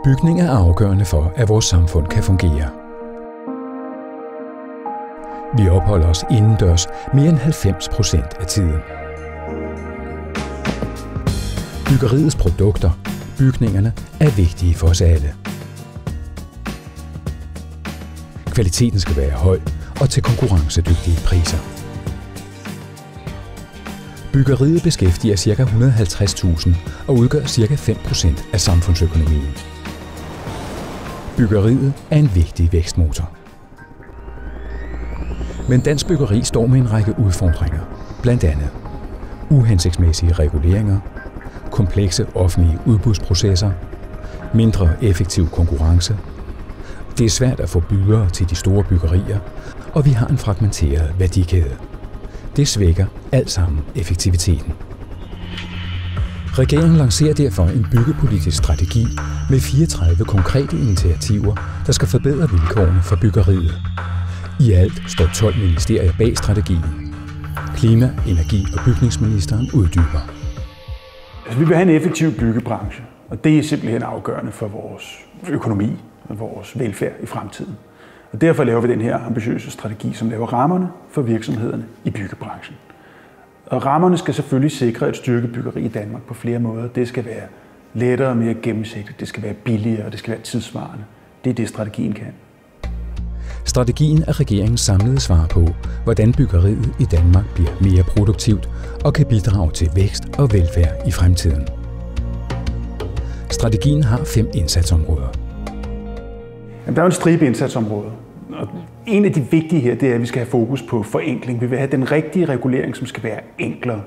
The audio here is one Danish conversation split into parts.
Bygning er afgørende for, at vores samfund kan fungere. Vi opholder os indendørs mere end 90% af tiden. Byggeriets produkter, bygningerne, er vigtige for os alle. Kvaliteten skal være høj og til konkurrencedygtige priser. Byggeriet beskæftiger ca. 150.000 og udgør ca. 5% af samfundsøkonomien. Byggeriet er en vigtig vækstmotor. Men dansk byggeri står med en række udfordringer, blandt andet uhensigtsmæssige reguleringer, komplekse offentlige udbudsprocesser, mindre effektiv konkurrence. Det er svært at få bydere til de store byggerier, og vi har en fragmenteret værdikæde. Det svækker alt sammen effektiviteten. Regeringen lancerer derfor en byggepolitisk strategi med 34 konkrete initiativer, der skal forbedre vilkårene for byggeriet. I alt står 12 ministerier bag strategien. Klima-, energi- og bygningsministeren uddyber. Vi vil have en effektiv byggebranche, og det er simpelthen afgørende for vores økonomi og vores velfærd i fremtiden. Og derfor laver vi den her ambitiøse strategi, som laver rammerne for virksomhederne i byggebranchen. Og rammerne skal selvfølgelig sikre et styrket byggeri i Danmark på flere måder. Det skal være lettere og mere gennemsigtigt, det skal være billigere og det skal være tidsvarende. Det er det, strategien kan. Strategien er regeringens samlede svar på, hvordan byggeriet i Danmark bliver mere produktivt og kan bidrage til vækst og velfærd i fremtiden. Strategien har 5 indsatsområder. Der er jo en stribe indsatsområder. Og en af de vigtige her, det er, at vi skal have fokus på forenkling. Vi vil have den rigtige regulering, som skal være enklere.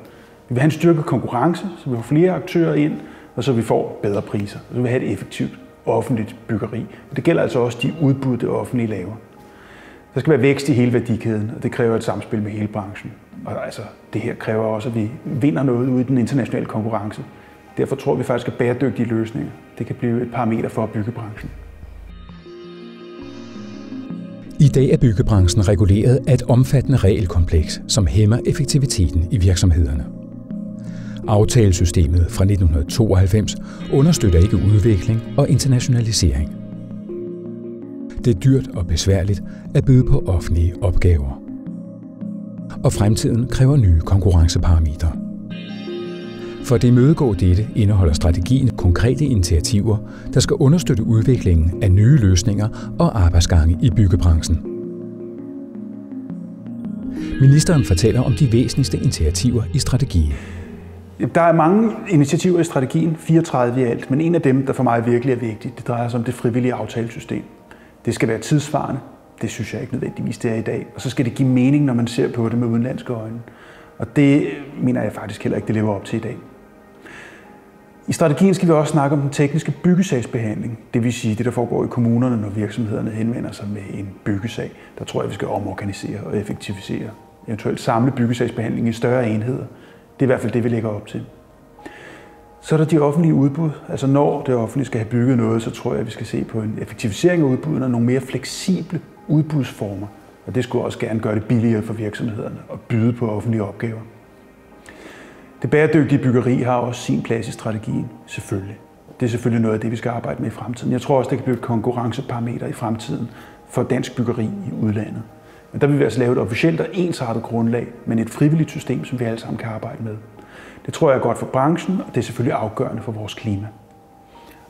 Vi vil have en styrket konkurrence, så vi får flere aktører ind, og så vi får bedre priser. Så vi vil have et effektivt offentligt byggeri. Og det gælder altså også de udbud, det offentlige laver. Der skal være vækst i hele værdikæden, og det kræver et samspil med hele branchen. Og altså, det her kræver også, at vi vinder noget ude i den internationale konkurrence. Derfor tror vi faktisk, at bæredygtige løsninger, det kan blive et parameter for byggebranchen. I dag er byggebranchen reguleret af et omfattende regelkompleks, som hæmmer effektiviteten i virksomhederne. Aftalesystemet fra 1992 understøtter ikke udvikling og internationalisering. Det er dyrt og besværligt at byde på offentlige opgaver. Og fremtiden kræver nye konkurrenceparametre. For at imødegå dette indeholder strategien konkrete initiativer, der skal understøtte udviklingen af nye løsninger og arbejdsgange i byggebranchen. Ministeren fortæller om de væsentligste initiativer i strategien. Der er mange initiativer i strategien, 34 i alt, men en af dem, der for mig virkelig er vigtigt, det drejer sig om det frivillige aftalesystem. Det skal være tidsvarende, det synes jeg ikke nødvendigvis det er i dag, og så skal det give mening, når man ser på det med udenlandske øjne. Og det mener jeg faktisk heller ikke, det lever op til i dag. I strategien skal vi også snakke om den tekniske byggesagsbehandling, det vil sige det, der foregår i kommunerne, når virksomhederne henvender sig med en byggesag. Der tror jeg, vi skal omorganisere og effektivisere, eventuelt samle byggesagsbehandling i større enheder. Det er i hvert fald det, vi lægger op til. Så er der de offentlige udbud. Altså når det offentlige skal have bygget noget, så tror jeg, at vi skal se på en effektivisering af udbuddene og nogle mere fleksible udbudsformer. Og det skulle også gerne gøre det billigere for virksomhederne at byde på offentlige opgaver. Det bæredygtige byggeri har også sin plads i strategien, selvfølgelig. Det er selvfølgelig noget af det, vi skal arbejde med i fremtiden. Jeg tror også, det kan blive et konkurrenceparameter i fremtiden for dansk byggeri i udlandet. Men der vil vi altså lave et officielt og ensartet grundlag, men et frivilligt system, som vi alle sammen kan arbejde med. Det tror jeg er godt for branchen, og det er selvfølgelig afgørende for vores klima.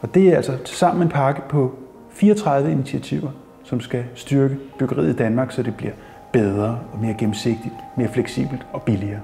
Og det er altså tilsammen en pakke på 34 initiativer, som skal styrke byggeriet i Danmark, så det bliver bedre og mere gennemsigtigt, mere fleksibelt og billigere.